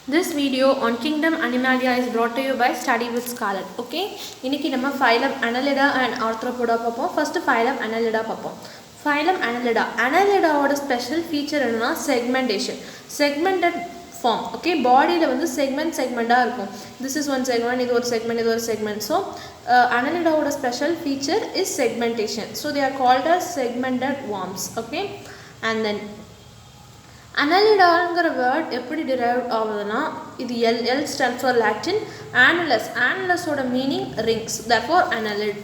This video on Kingdom Animalia is brought to you by Study with Scarlet. Okay, இன்னைக்கு நம்ம phylum Annelida and Arthropoda பார்ப்போம். First phylum Annelida பார்ப்போம். Phylum Annelida. Annelida ஓட special feature என்னன்னா segmentation. Segmented form. Okay, bodyல வந்து segment-ஆ இருக்கும். This is one segment, இது ஒரு segment, இது ஒரு segment. So, Annelida ஓட special feature is segmentation. So, they are called as segmented worms. Okay, and then Annelidaங்கிற வேர்ட் எப்படி டிரைவ் ஆகுதுன்னா இது L stands for Latin. Annulus ஓட meaning rings, therefore annelid.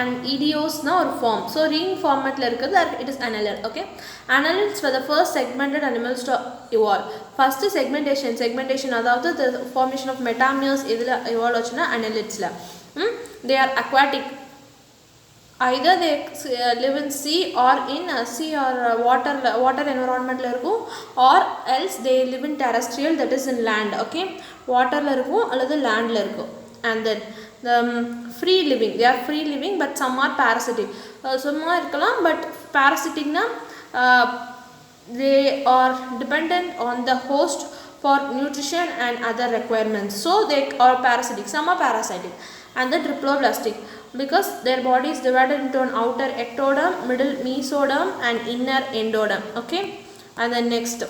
And idiosனா ஒரு form, so ring formatல இருக்குது, it is annelid. Okay, annelids were the first segmented animals to evolve. First segmentation அதாவது the formation of metameres இதில் evolve ஆச்சுன்னா annelidsல. They are aquatic. Either they live in sea or in sea or water environment la irukum, or else they live in terrestrial, that is in land. Okay, water la irukum alladhu land la irukum. And then the free living, they are free living but some are parasitic. Summa irkalam, but parasitic na they are dependent on the host for nutrition and other requirements, so they are parasitic. Some are parasitic. And the triploblastic, because their body is divided into an outer ectoderm, middle mesoderm and inner endoderm. Okay, and then next,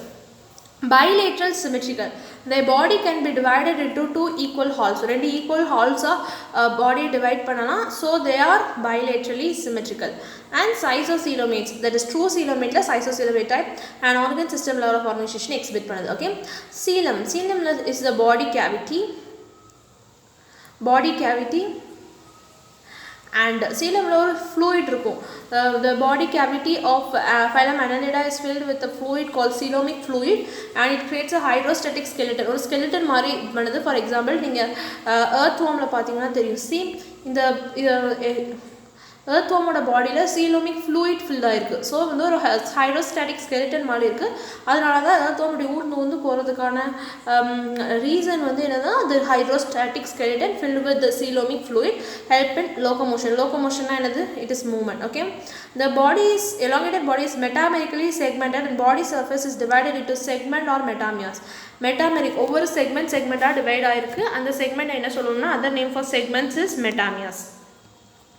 bilateral symmetrical. Their body can be divided into two equal halves. So two equal halves are body divide panana, so they are bilaterally symmetrical. And schizocelomates, that is true coelomate la schizocelomate type, and organ system level of organization exhibit panadhu. Okay, coelom is the body cavity, and coelom la or fluid irukum. The body cavity of phylum Annelida is filled with a fluid called coelomic fluid, and it creates a hydrostatic skeleton. Or skeleton mari panadhu. For example, neenga earthworm la pathina theriyum. See, in the earthworm oda body la coelomic fluid filled ஆயிருக்கு. So வந்து ஒரு hydrostatic skeleton மாதிரி இருக்குது. அதனால தான் earthworm ஊர்ந்து போகிறதுக்கான reason வந்து என்னன்னா, the hydrostatic skeleton filled with the coelomic fluid help in locomotion. Locomotion என்னது? It is movement. Okay, the body is elongated body is metamerically segmented, and body surface is divided into segment or metameres. Metameric, ஒவ்வொரு segment-ஆக divide ஆயிருக்கு. அந்த segment என்ன சொல்லணும்னா, other name for segments is metameres.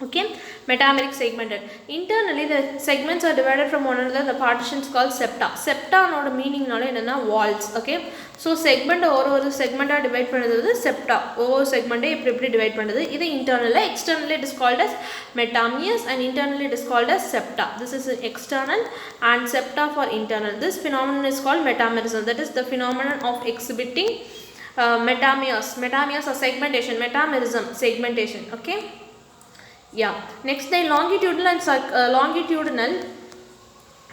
Okay, metameric segmented. Internally the segments are divided from one another. The partitions called septa. Septa noda meaning nala enna walls. Okay, so segment ஒரு segment divide பண்ணது septa. ஒவ்வொரு segment எப்படி divide பண்ணது. இது internally. Externally it is called as metameres, and internally it is called as septa. This is external, and septa for internal. This phenomenon is called metamerism. That is the phenomenon of exhibiting metameres. Metameres are segmentation, metamerism segmentation. Okay, yeah. Next, the longitudinal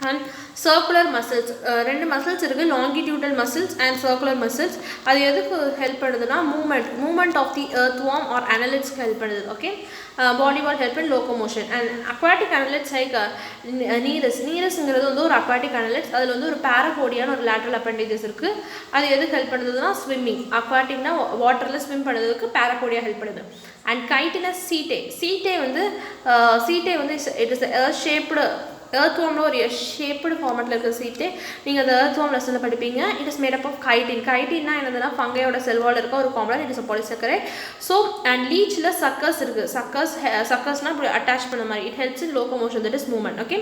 and circular muscles. ரெண்டு muscles இருக்கு, longitudinal muscles and circular muscles. அது எதுக்கு help பண்ணுதுன்னா, movement of the earthworm or annelids help பண்ணுது. Okay, body will help in locomotion. And aquatic annelids like nereusங்கிறது வந்து ஒரு aquatic annelids. அதில் வந்து ஒரு parapodia ஒரு lateral appendages இருக்கு. அது எதுக்கு ஹெல்ப் பண்ணுதுன்னா, swimming. aquaticனா வாட்டரில் ஸ்விம் பண்ணுறதுக்கு parapodia ஹெல்ப் பண்ணுது. And chitinous setae வந்து it is a shaped earthworm ஒரு ஷேப்டு ஃபார்மேட்டில் இருக்கிற சீட்டே. நீங்கள் அந்த earthworm லெசனில் படிப்பீங்க. It is made up of கைட்டின்னா என்னதுன்னா, ஃபங்கையோட செல்வால் இருக்க ஒரு compound. It is a polysaccharide. So and லீச்சில் சக்கர்ஸ் இருக்குது. சக்கர்ஸ்னால் இப்படி அட்டாச் பண்ண மாதிரி. It helps in locomotion, that is movement. Okay,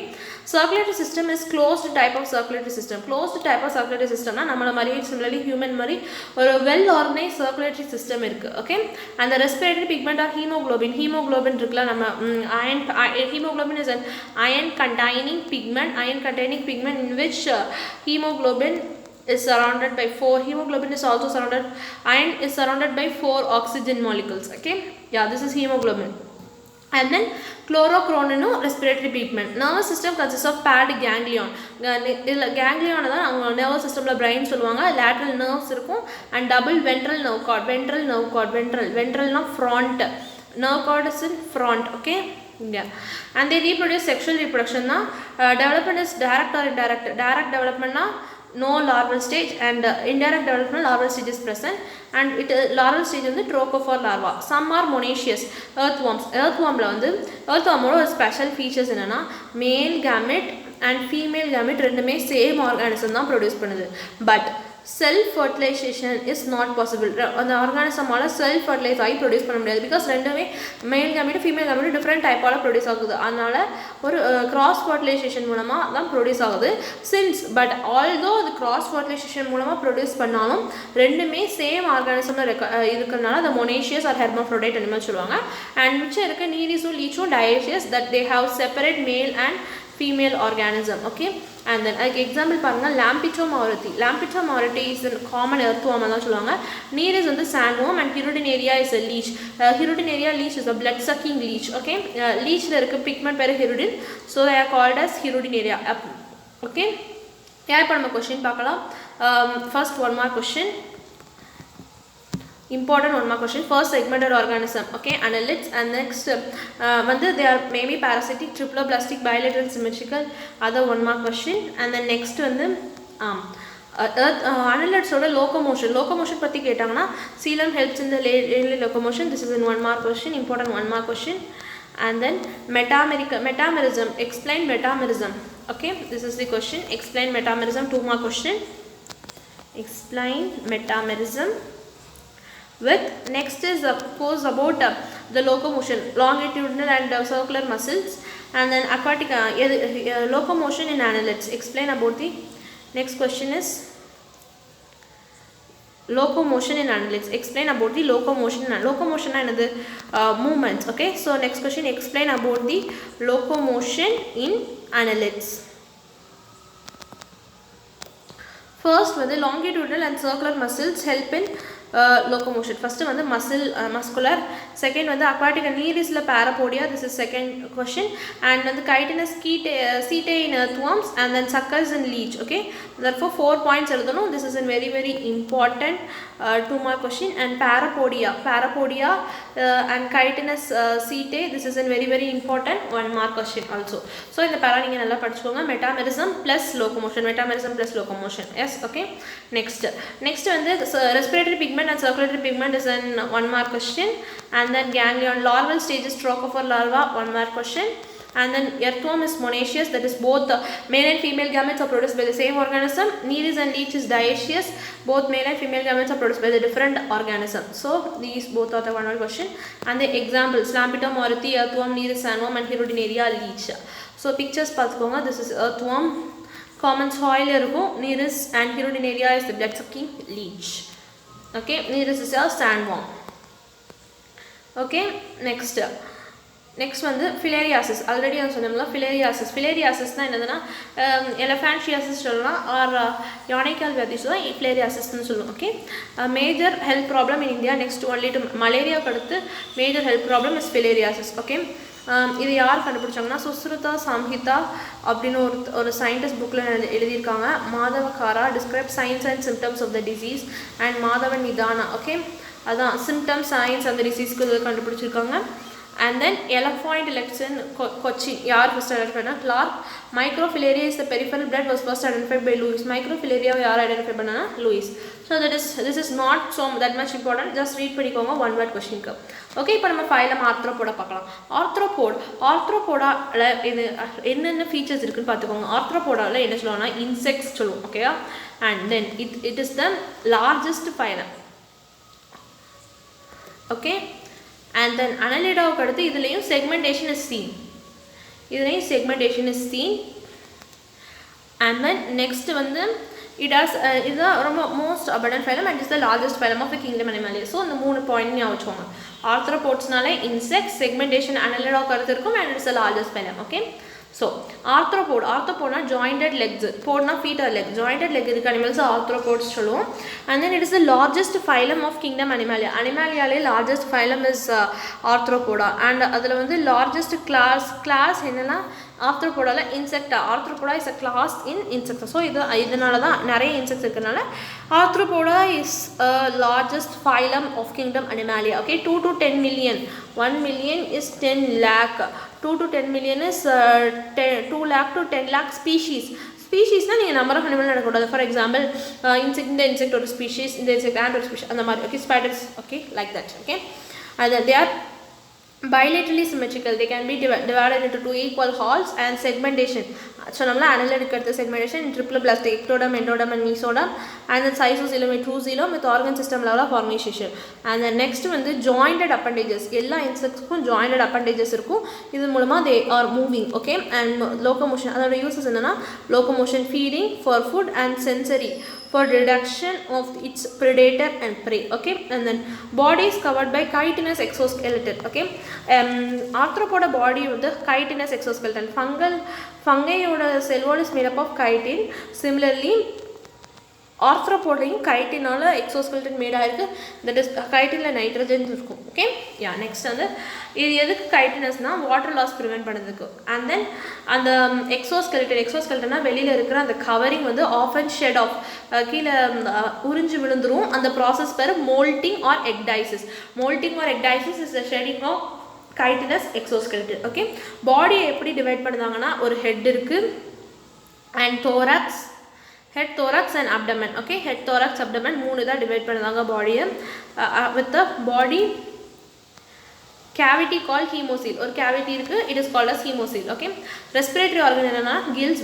circulatory system is closed type of circulatory system. Closed type of circulatory சிஸ்டம்னா நம்மள மாதிரி சிமிலர்லி ஹியூமன் மாதிரி ஒரு வெல் ஆர்கனைஸ் சர்க்குலேட்டரி சிஸ்டம் இருக்குது. ஓகே, அந்த ரெஸ்பிரேட்டரி பிக்மெண்ட் ஆஃப் ஹீமோக்ளோபின் இருக்குல்ல, நம்ம iron haemoglobin is an iron containing pigment in which hemoglobin is surrounded by 4. Hemoglobin is also surrounded, iron is surrounded by 4 oxygen molecules. Okay, yeah, this is hemoglobin. And then chlorocronin respiratory pigment. Nervous system consists of paired ganglion. Ganglion தான் அவங்க nervous systemல brain சொல்லுவாங்க. lateral nerves இருக்கும், and double ventral nerve cord. Ventralனா front, nerve cord is in front. Okay, yeah. And they reproduce sexual reproduction na development is direct or indirect. Direct development na no larval stage, and indirect development larval stage is present, and it larval stage வந்து trophophore larva. Some are monoecious. earthworm la வந்து earthworm ஓட ஒரு special features என்னன்னா, மேல் gamete and female gamete ரெண்டுமே same organism தான் produce பண்ணுது. But self fertilisation is not possible. அந்த ஆர்கானிசமால் செல்ஃப் ஃபர்டிலைஸ் ஆகி ப்ரொடியூஸ் பண்ண முடியாது. பிகாஸ் ரெண்டுமே male gamete female gamete different டைப்பால் ப்ரொடியூஸ் ஆகுது. அதனால் ஒரு கிராஸ் ஃபர்டிலைசேஷன் மூலமாக தான் ப்ரொடியூஸ் ஆகுது. சின்ஸ் பட் ஆல்தோ அது கிராஸ் ஃபர்டிலைசேஷன் மூலமாக ப்ரொடியூஸ் பண்ணாலும் ரெண்டுமே சேம் ஆர்கானிசமில் இருக்கிறதுனால அந்த மொனேஷியஸ் ஆர் ஹெர்மாஃப்ரோடைட் அனிமல் சொல்லுவாங்க. அண்ட் மிச்சம் இருக்க நீரிஸும் லீச்சும் dioecious that they have separate male and female organism. Okay, and then like example பாருங்க Lampeter-Mauriti. Lampeter-Mauriti is a common earthworm அதான் சொல்லுவாங்க. Neer is the sandworm and Hirudinaria is a leech. Hirudinaria leech is a blood sucking leech. Okay, leechல இருக்க pigment பேரு hirudin, so they are called as Hirudinaria. Okay, இப்போ நம்ம question பார்க்கலாம். First one more question, important one more question. First, segmented organism, okay, annelids, and next they are maybe parasitic, triploblastic, bilateral, symmetrical. Other one more question, and then next annelids oda locomotion பத்தி கேட்டாங்கன்னா coelom helps in the daily locomotion. This is in one more question, important one more question. And then metamerism, explain metamerism. Okay, this is the question, explain metamerism. Two more question, explain metamerism. With next is of course about the locomotion, longitudinal and circular muscles, and then aquatic locomotion in annelids. Explain about the next question is locomotion in annelids. Explain about the locomotion. Locomotion and the movements. Okay, so next question, explain about the locomotion in annelids. First வந்து longitudinal and circular muscles help in locomotion. First வந்து muscular, second வந்து aquatic and nereisல parapodia, this is second question, and வந்து chitinous setae in earthworms, and then suckers in leech. Okay, therefore 4 points எழுதணும். This is a very very important 2 mark question. And parapodia and chitinous setae, this is a very very important 1 mark question also. So இந்த para நீங்க நல்லா படிச்சுக்கோங்க. metamerism plus locomotion. Yes, okay. Next வந்து respiratory pigment and circulatory pigment is an 1 mark question. And then ganglion, larval stages, stroke larva, 1 mark question. And then earthworm is monoecious, that is both the male and female gametes are produced by the same organism. Nereis and leech is dioecious, both male and female gametes are produced by the different organism. So these both are the 1 mark question. And the examples, Lampeter-Mauriti, earthworm, Nereis sandworm, and Hirudinaria leech. So pictures பார்த்துக்கோங்க. This is earthworm, common soil இருக்கும். Nereis and Hirudinaria is the blood sucking leech. Okay, Nereis is a sandworm. Okay, next வந்து filariasis. Already நான் சொன்னோம்ல filariasis னா என்னதுன்னா elephantiasis சொல்லலாம், R யானைக்கால் வியாதி சொல்லலாம், filariasisன்னு சொல்லுவோம். Okay, major health problem in India next only to மலேரியாவுக்கு அடுத்து major health problem is filariasis. Okay, இது யார் கண்டுபிடிச்சாங்கன்னா சுஸ்ருதா சம்ஹிதா அப்படின்னு ஒரு சயின்டிஸ்ட் புக்கில் எழுதியிருக்காங்க. Madhavakara describe signs and symptoms of the disease and Madhavan Nidana. Okay, அதான் சிம்டம்ஸ் சயின்ஸ் அந்த டிசீஸ்க்கு இது கண்டுபிடிச்சிருக்காங்க. And then Elephant Election Cochin, yaar first identified na Clark. Microfilaria is the peripheral blood, was first identified by Lewis. Microfilaria yaar identified banana Lewis. So this is not so that much important, just read பண்ணிக்கோங்க 1 word question க்கு. Okay, இப்போ நம்ம phylum Arthropoda பார்க்கலாம். ஆர்த்ரோபோடால இது என்னென்ன features இருக்குன்னு பார்த்துக்கோங்க. ஆர்த்ரோபோடால என்ன சொல்லுவாங்கன்னா இன்செக்ட்ஸ் சொல்லுவோம். ஓகேயா, and then it is the largest phylum. Okay, and then annelidaவுக்கு அடுத்து இதுலயும் segmentation is seen. And then next வந்து it has is the most abundant phylum and is the largest phylum of the kingdom Animalia. So இந்த 3 point ஞாபகம் வச்சுக்கோங்க. ஆர்த்ரோபோட்ஸ்னாலே insects, segmentation annelidaவுக்கு அடுத்து இருக்கும், and it is the largest phylum. Okay, so arthropodனா jointed legs, podனா feet or leg, jointed leg இருக்க animals arthropods சொல்லுவோம். And then it is the largest phylum of kingdom Animalia. Animaliaலே largest phylum is arthropoda, and அதுல வந்து largest class என்னன்னா ஆர்த்ரோபோடால Insecta. Arthropoda is a class in insects. So இதனால தான் நிறைய insects இருக்கிறதுனால Arthropoda is largest phylum of kingdom Animalia. Okay, 2 to 10 million. 1 million is 10 lakh. 2 to 10 million is 2 lakh to 10 lakh species. ஸ்பீஷீஸ்னா நீங்கள் number of animal நடக்கூடாது. For example இந்த insect ஒரு species, இந்த இன்செக்ட் ஆண்ட் ஒரு ஸ்பீஷீஸ், அந்த மாதிரி. Okay, spiders. Okay, like that. Okay, அது they are bilaterally symmetrical. They can be divided into 2 equal halves. And segmentation சொன்னோம்ல annelid இருக்கிறது segmentation in triploblastic ectoderm, endoderm and mesoderm, and then cystocoelom, mesocoelom with organ system level of organization. And then next வந்து jointed appendages. எல்லா insectsக்கும் jointed appendages இருக்கும். இது மூலமா they are moving, okay, and locomotion. அதோட uses என்னன்னா locomotion, feeding for food and sensory for reduction of its predator and prey, okay. And then body is covered by chitinous exoskeleton, okay. Arthropoda body வந்து chitinous exoskeleton. Fungi ஓட cell wall is made up of chitin. Similarly ஆர்த்ரோபோடையும் கைட்டினால exoskeleton made ஆகிருக்கு. That is கைட்டினில் nitrogen இருக்கும், okay. Yeah next வந்து இது எதுக்கு கைட்டினஸ்னால் வாட்டர் லாஸ் ப்ரிவென்ட் பண்ணுறதுக்கு. அண்ட் தென் அந்த எக்ஸோஸ்கெல்டனா வெளியில் இருக்கிற அந்த கவரிங் வந்து ஆஃபன் ஷெட் ஆஃப் கீழே உறிஞ்சு விழுந்துரும். அந்த ப்ராசஸ் பேர் moulting or ecdysis. Moulting or ecdysis is the shedding of chitinous exoskeleton, okay. பாடியை எப்படி டிவைட் பண்ணுறாங்கன்னா ஒரு ஹெட் இருக்குது and thorax, head, thorax and abdomen, okay. Head, thorax, abdomen மூணு தான் டிவைட் பண்ணுவாங்க பாடியை. with the body cavity called hemocoel. ஒரு cavity இருக்கு, it is called as hemocoel, okay. Respiratory organ என்னன்னா gills,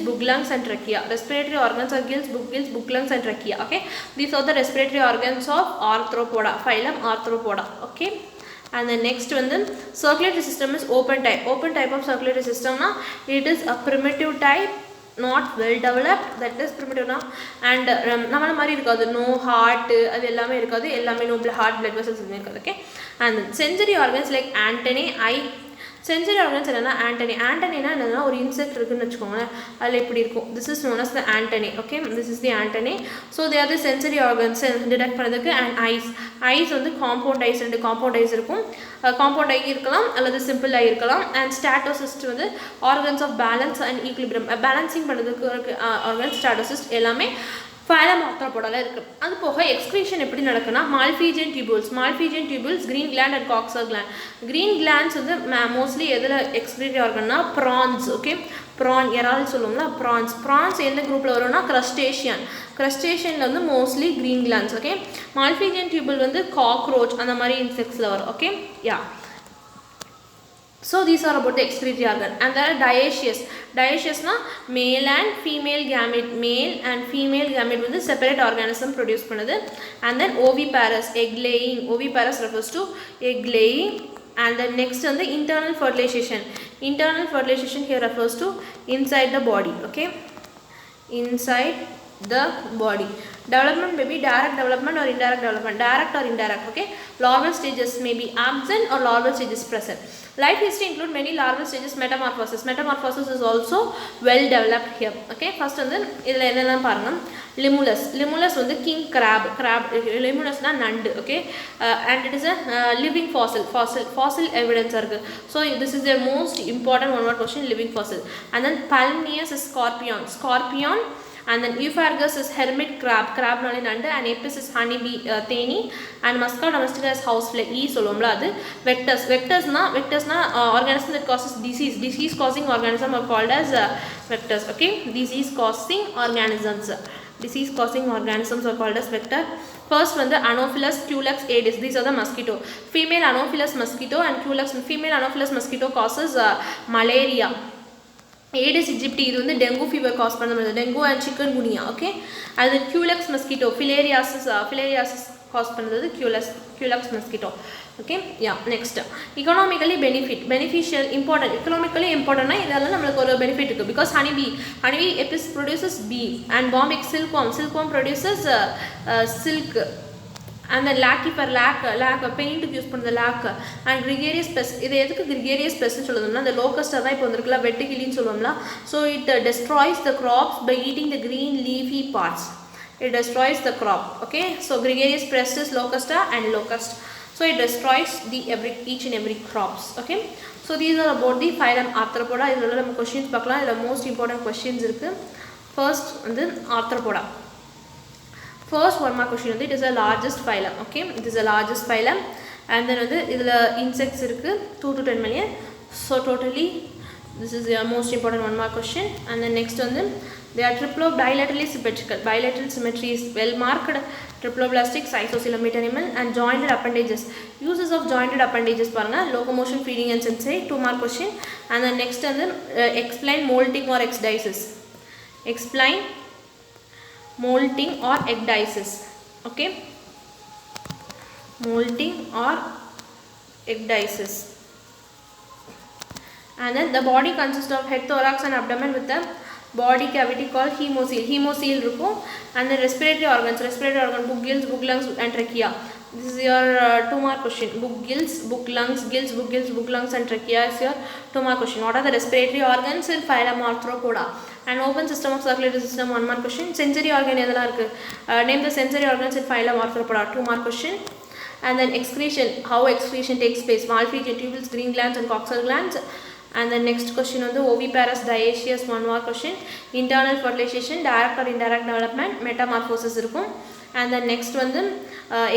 book lungs and trachea. Respiratory organs are gills, book lungs and trachea, okay. These are the respiratory organs of Arthropoda, phylum Arthropoda, okay. And the next one, then circulatory system is open type. Open type of circulatory system na, it is a primitive type, not well developed, that is primitive na. And நம்மள மாதிரி இருக்காது, no heart அது எல்லாமே இருக்காது, எல்லாமே no heart blood vessels இருக்காது, okay. And sensory organs like antennae, eye. Sensory organs என்னன்னா ஆண்டனினா என்னன்னா ஒரு இன்செக்ட் இருக்குன்னு வச்சுக்கோங்களேன், அதில் இப்படி இருக்கும். This is known as the antennae, okay. This is the antennae. So they are the sensory organs detect பண்ணுறதுக்கு. அண்ட் ஐஸ் வந்து காம்பவுண்ட் ஐஸ், 2 காம்பவுண்ட் ஐஸ் இருக்கும். காம்பவுண்ட் ஐ இருக்கலாம் அல்லது சிம்பிள் ஐ இருக்கலாம். அண்ட் ஸ்டாட்டோசிஸ்ட் வந்து organs of balance and equilibrium, balancing பண்ணுறதுக்கு organs statocyst எல்லாமே phylum ஆர்த்ரோபோடால இருக்குது. அது போக எக்ஸ்க்ரீஷன் எப்படி நடக்குன்னா Malpighian tubules, green gland and coxal gland. Green glands வந்து மோஸ்ட்லி எதில் எக்ஸ்க்ரீட் ஆர்கன்னா ப்ரான்ஸ், ஓகே. ப்ரான் இறால் சொல்லுவோம்ல, ப்ரான்ஸ் எந்த குரூப்பில் வரும்னா க்ரஸ்டேஷியனில் வந்து mostly green glands, okay. Malpighian tuple வந்து காக்ரோச் அந்த மாதிரி இன்செக்ட்ஸில் வரும், okay. Yeah so these are about the excretory organ. And there are dioecious na male and female gamete வந்து separate organism produce பண்ணுது. And then oviparous, egg laying refers to egg laying. And then next on the internal fertilization here refers to inside the body, okay, inside the body. Development may be direct development or indirect development, okay. Larval stages may be absent or larval stages present. Life history include many larval stages. Metamorphosis is also well developed here, okay. First வந்து இதில் என்னெல்லாம் பாருங்கள். Limulus வந்து king crab லிமுலஸ்னா நண்டு, okay. And it is a living fossil evidence இருக்குது. So this is the most important one word question, living fossil. And then Palmneus is scorpion. And then Euphragus is hermit crab நாலே நண்டு. And Apis is honeybee Theni. And Musca domestica is housefly சொல்லுவோம்ல அது. Vectors organism that causes disease causing organism are called as vectors, okay. Disease causing organisms are called as vector. First வந்து Anopheles, Culex, Aedes. These are the mosquito. Female Anopheles mosquito and Culex. Female Anopheles mosquito causes malaria. Aedes aegypti இது வந்து dengue fever cos பண்ணுது, dengue and chicken குனியா, okay. அது Culex mosquito, filariasis cos பண்ணுறது Culex mosquito, okay. Yeah, next economically beneficial, important. Economically importantனா இதெல்லாம் நம்மளுக்கு ஒரு benefit இருக்குது. Because honeybee Apis produces bee and bombyx silkworm produces silk. And the lac paint use பண்ணுறது lac. And gregarious pest, இது எதுக்கு gregarious pestன்னு சொல்லுவோம்னா அந்த locust தான் இப்போ வந்துருக்குல வெட்டுக்கிளின்னு சொல்லுவோம்ல. So it destroys the crops by eating the green leafy parts. It destroys the crop, okay. So gregarious pest is locust. So it destroys each and every crops, okay. So these are about the phylum Arthropoda. இதில் நம்ம questions பார்க்கலாம். இதில் most important questions இருக்குது. First வந்து Arthropoda. First one mark question வந்து it is the largest phylum, okay. It is the largest phylum. And then வந்து இதில் insects இருக்குது 2 to 10 million. So totally this is the most important one mark question. And then next வந்து they are bilaterally symmetrical. Bilateral symmetry is well marked. Triploblastic, cystocoelom animal and jointed appendages. Uses of jointed appendages பாருங்க, locomotion, feeding and sensory. 2 mark question. and then next வந்து explain molting or ecdysis. Explain molting or ecdysis. Okay, molting or ecdysis. And then the body consists of head, thorax and abdomen with a body cavity called hemocoel. Hemocoel இருக்கும். And then respiratory organ, book gills, book lungs and trachea. This is your 2 mark question. Book gills, book lungs, gills, book lungs and trachea is your 2 mark question. What are the respiratory organs in phylum Arthropoda? And open system of circulatory system, 1 mark question. Sensory organ எதெல்லாம் இருக்கு? Name the sensory organs in phylum Arthropoda, 2 mark question. And then excretion, how excretion takes place, Malpighian tubules, green glands and coxal glands. And the next question on the oviparous dioecious, 1 mark question. Internal fertilization, direct or indirect development, metamorphosis irukum. And the next one the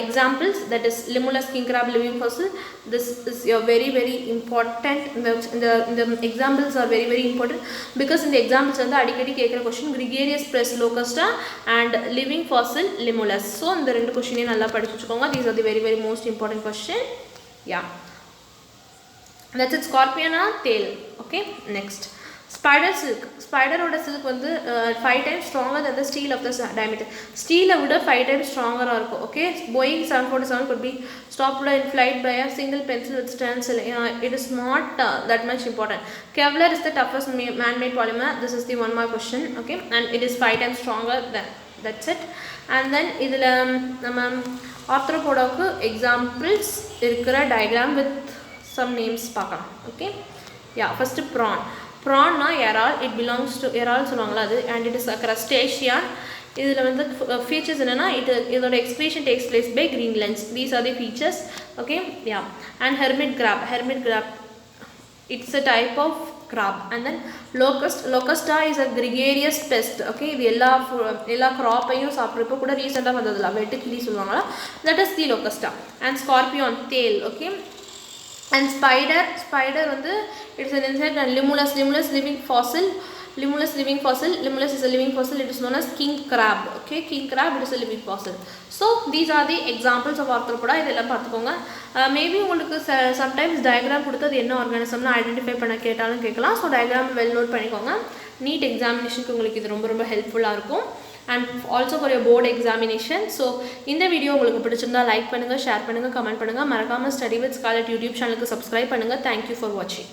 examples, that is Limulus king crab living fossil. This is your very important. The examples are very important because in the examples வந்து அடிக்கடி கேக்குற question gregarious press locusta and living fossil Limulus. So இந்த ரெண்டு क्वेश्चनே நல்லா படிச்சு வச்சுக்கோங்க. These are the very most important question. Yeah, that's it. Scorpion or tail. Okay, next spider silk. Spider oda silk வந்து 5 times stronger than the steel of the diameter. Steel விட 5 times stronger இருக்கும். Okay, Boeing 747 could be stopped in flight by a single pencil with stencil. It is not that much important. Kevlar is the toughest man-made polymer. This is the 1 mark question. Okay, and it is 5 times stronger than, that's it. And then இதுல நம்ம ஆர்த்ரோபோடாக்கு examples இருக்கிற diagram with some names பார்க்கலாம். Okay, yeah, first prawn. Prawn na இறால், it belongs to இறால் சொல்லுவாங்களா அது, and it is a crustacean. இதில் வந்து features என்னன்னா இதோட excretion takes place by green glands. These are the features. Okay, yeah. And hermit crab, it's a type of crab. And then locusta is a gregarious pest. Okay, இது எல்லா crop-ஐயும் சாப்பிட்றப்போ கூட ரீசெண்டாக வந்ததில்ல, வெட்டு கிளி சொல்லுவாங்களா, that is the locusta. And scorpion, tail. Okay, and spider வந்து it's an insect. And limulus living fossil. Limulus is a living fossil. It is known as king crab. Okay, king crab, it is a living fossil. So these are the examples of arthropoda. இதெல்லாம் பார்த்துக்கோங்க. Maybe உங்களுக்கு sometimes diagram கொடுத்து அது என்ன ஆர்கானிசம்னு identify பண்ண கேட்டாலும் கேட்கலாம். So diagram well note பண்ணிக்கோங்க. நீட் எக்ஸாமினேஷனுக்கு உங்களுக்கு இது ரொம்ப ஹெல்ப்ஃபுல்லாக இருக்கும். And also for your board examination. So இந்த வீடியோ உங்களுக்கு பிடிச்சிருந்தா லைக் பண்ணுங்க, ஷேர் பண்ணுங்க, கமெண்ட் பண்ணுங்க. மறக்காம ஸ்டடி வித் ஸ்காலட் யூடியூப் சேனலுக்கு சப்ஸ்கிரைப் பண்ணுங்க. Thank you for watching.